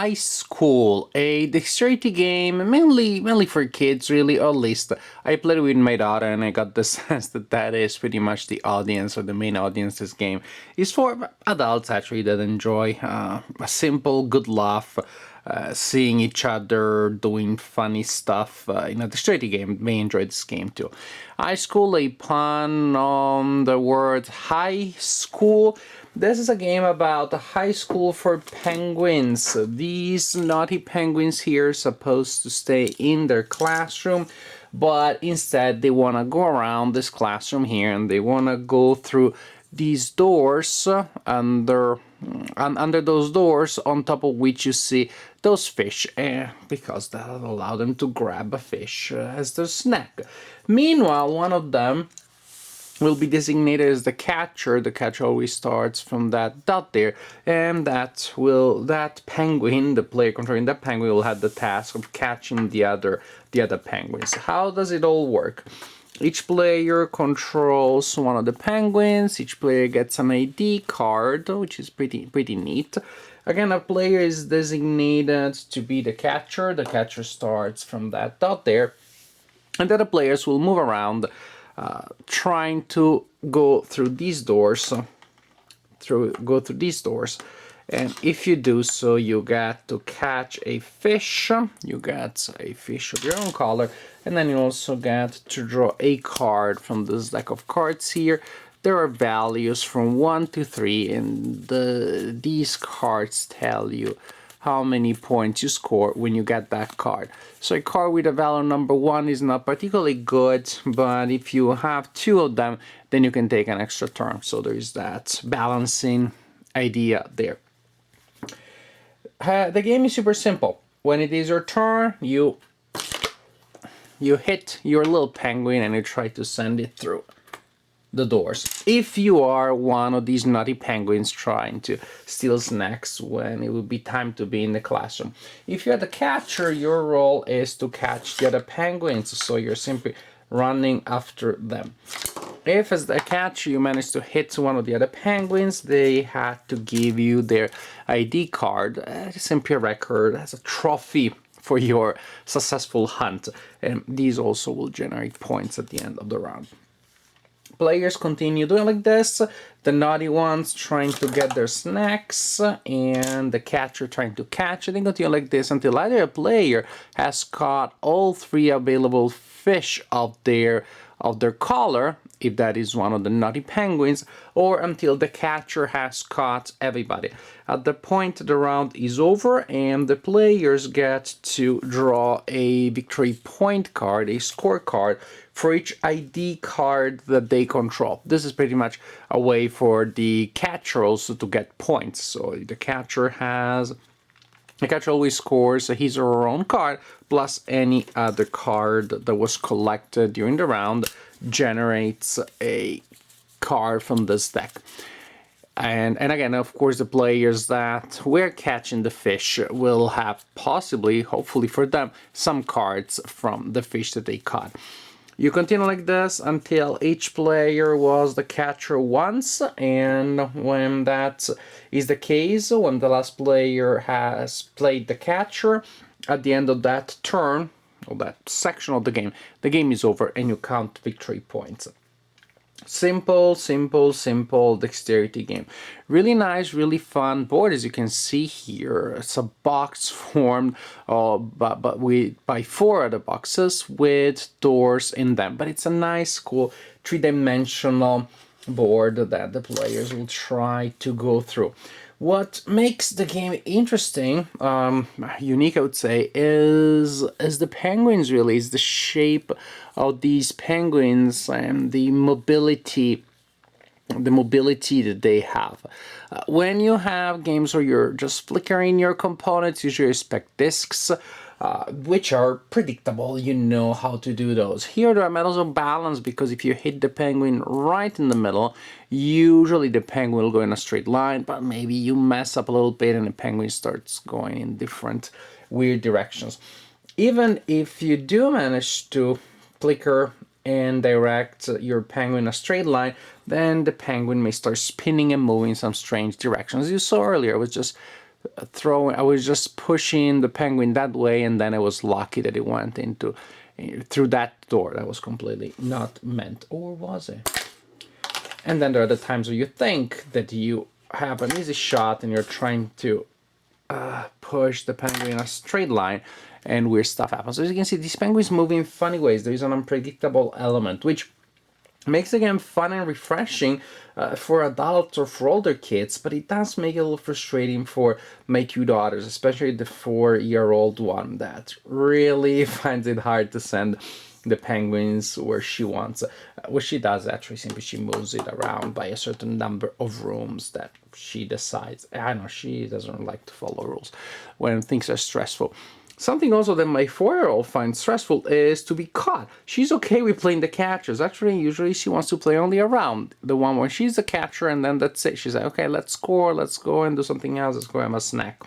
IceCool, a dexterity game mainly for kids, really, or at least I played it with my daughter and I got the sense that that is pretty much the audience or the main audience. This game is for adults actually that enjoy a simple, good laugh, seeing each other doing funny stuff in a dexterity game. May enjoy this game too. IceCool, a pun on the word high school. This is a game about a high school for penguins. These naughty penguins here are supposed to stay in their classroom, but instead they want to go around this classroom here and they want to go through these doors under those doors, on top of which you see those fish, because that'll allow them to grab a fish as their snack. Meanwhile, one of them will be designated as the catcher. The catcher always starts from that dot there, and that penguin, the player controlling that penguin, will have the task of catching the other penguins. How does it all work? Each player controls one of the penguins. Each player gets an ID card, which is pretty neat. Again, a player is designated to be the catcher. The catcher starts from that dot there, and then the players will move around, trying to go through these doors. And if you do so, you get to catch a fish. You get a fish of your own color, and then you also get to draw a card from this deck of cards here. There are values from 1 to 3, and these cards tell you how many points you score when you get that card. So a card with a value number 1 is not particularly good, but if you have 2 of them, then you can take an extra turn. So there is that balancing idea there. The game is super simple. When it is your turn, you hit your little penguin and you try to send it through the doors. If you are one of these naughty penguins trying to steal snacks when it will be time to be in the classroom. If you're the catcher, your role is to catch the other penguins, so you're simply running after them. If as the catcher you manage to hit one of the other penguins, they had to give you their ID card, simply a record as a trophy for your successful hunt, and these also will generate points at the end of the round. Players continue doing like this, the naughty ones trying to get their snacks, and the catcher trying to catch, and they continue like this until either a player has caught all 3 available fish of their color, if that is one of the naughty penguins, or until the catcher has caught everybody. At the point the round is over, and the players get to draw a victory point card, a score card, for each ID card that they control. This is pretty much a way for the catcher also to get points. So the catcher always scores his or her own card, plus any other card that was collected during the round generates a card from this deck. And again, of course, the players that were catching the fish will have possibly, hopefully for them, some cards from the fish that they caught. You continue like this until each player was the catcher once, and when that is the case, when the last player has played the catcher, at the end of that turn, or that section of the game is over and you count victory points. Simple dexterity game. Really nice, really fun board, as you can see here. It's a box formed by 4 other boxes with doors in them. But it's a nice, cool 3-dimensional board that the players will try to go through. What makes the game interesting, unique I would say, is the penguins really, is the shape of these penguins and the mobility that they have. When you have games where you're just flickering your components, usually expect discs, which are predictable, you know how to do those. Here there are metals of balance, because if you hit the penguin right in the middle, usually the penguin will go in a straight line, but maybe you mess up a little bit and the penguin starts going in different weird directions. Even if you do manage to flicker and direct your penguin in a straight line, then the penguin may start spinning and moving in some strange directions. As you saw earlier, it was just throwing. I was just pushing the penguin that way, and then I was lucky that it went into through that door. That was completely not meant, or was it? And then there are the times where you think that you have an easy shot and you're trying to push the penguin in a straight line, and weird stuff happens. So as you can see, these penguins move in funny ways. There is an unpredictable element, which makes the game fun and refreshing for adults or for older kids, but it does make it a little frustrating for my two daughters, especially the 4-year-old one that really finds it hard to send the penguins where she wants. What she does actually, simply she moves it around by a certain number of rooms that she decides. I know she doesn't like to follow rules when things are stressful. Something also that my 4-year-old finds stressful is to be caught. She's okay with playing the catchers. Actually, usually she wants to play only around the one where she's the catcher, and then that's it. She's like, okay, let's score, let's go and do something else, let's go have a snack.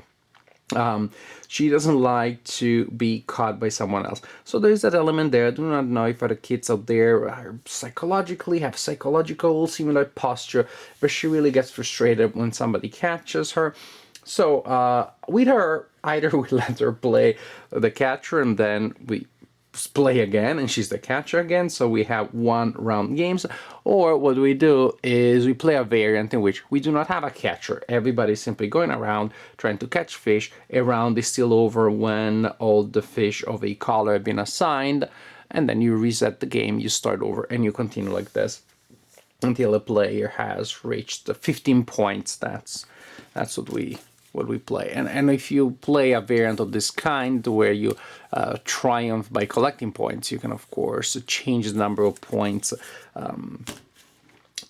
She doesn't like to be caught by someone else. So there's that element there. I do not know if other kids out there are psychologically have psychological similar posture, but she really gets frustrated when somebody catches her. So with her, either we let her play the catcher and then we play again and she's the catcher again, so we have 1-round games, or what we do is we play a variant in which we do not have a catcher. Everybody's simply going around trying to catch fish. A round is still over when all the fish of a color have been assigned, and then you reset the game, you start over, and you continue like this until a player has reached the 15 points. That's what we play. And if you play a variant of this kind where you triumph by collecting points, you can of course change the number of points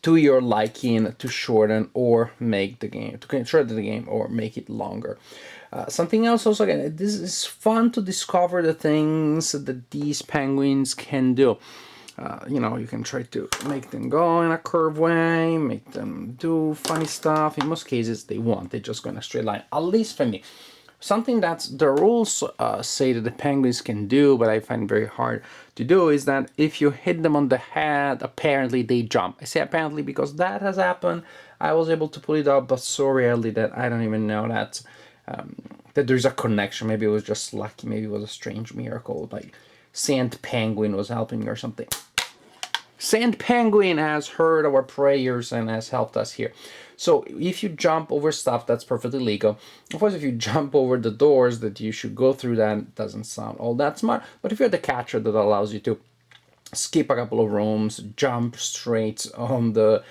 to your liking, to shorten or make the game, to shorten the game or make it longer. Something else also, again, this is fun to discover the things that these penguins can do. You can try to make them go in a curved way, make them do funny stuff. In most cases, they won't. They just go in a straight line, at least for me. Something that the rules say that the penguins can do, but I find very hard to do, is that if you hit them on the head, apparently they jump. I say apparently because that has happened. I was able to pull it out, but so rarely that I don't even know that there's a connection. Maybe it was just lucky. Maybe it was a strange miracle, like Saint Penguin was helping me or something. Saint Penguin has heard our prayers and has helped us here. So if you jump over stuff, that's perfectly legal. Of course, if you jump over the doors that you should go through, that doesn't sound all that smart. But if you're the catcher, that allows you to skip a couple of rooms, jump straight on the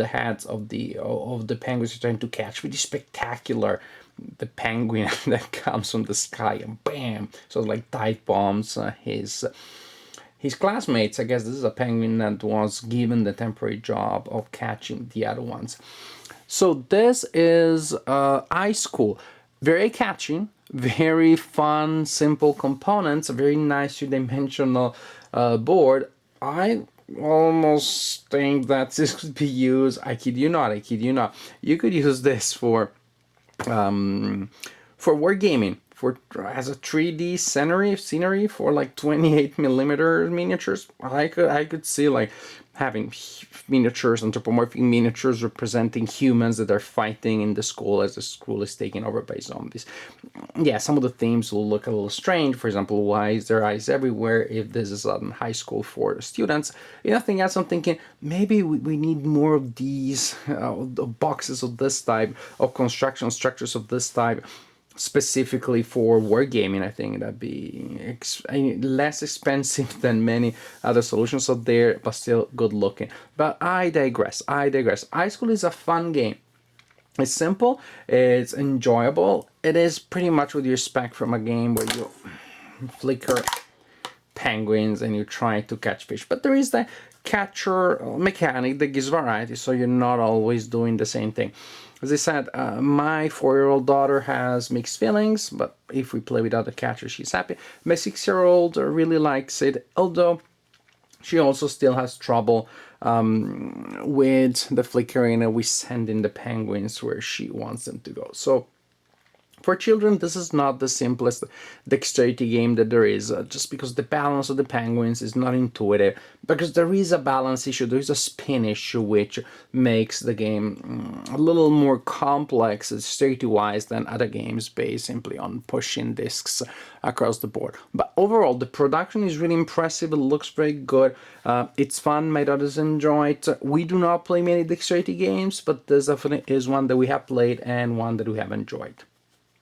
heads of the penguins you're trying to catch, which is spectacular. The penguin that comes from the sky and bam! So like dive bombs his classmates. I guess this is a penguin that was given the temporary job of catching the other ones. So this is IceCool. Very catchy, very fun, simple components, a very nice two-dimensional board. I almost think that this could be used, I kid you not, you could use this for wargaming, as a 3D scenery for like 28mm miniatures. I could see like having miniatures, anthropomorphic miniatures representing humans that are fighting in the school as the school is taken over by zombies. Yeah, some of the themes will look a little strange. For example, why is there ice everywhere if this is a high school for students? Nothing else, I'm thinking maybe we need more of these boxes of this type, of construction structures of this type, specifically for wargaming. I think that'd be less expensive than many other solutions out there, but still good looking. But I digress. IceCool is a fun game. It's simple, it's enjoyable. It is pretty much what you expect from a game where you flicker penguins and you try to catch fish. But there is the catcher mechanic that gives variety, so you're not always doing the same thing. As I said, my 4-year-old daughter has mixed feelings, but if we play without the catcher, she's happy. My 6-year-old really likes it, although she also still has trouble with the flickering, and we send in the penguins where she wants them to go. So For children, this is not the simplest dexterity game that there is, just because the balance of the penguins is not intuitive, because there is a balance issue, there is a spin issue, which makes the game a little more complex dexterity-wise than other games based simply on pushing discs across the board. But overall, the production is really impressive, it looks very good, it's fun, my daughters enjoy it. We do not play many dexterity games, but this definitely is one that we have played and one that we have enjoyed.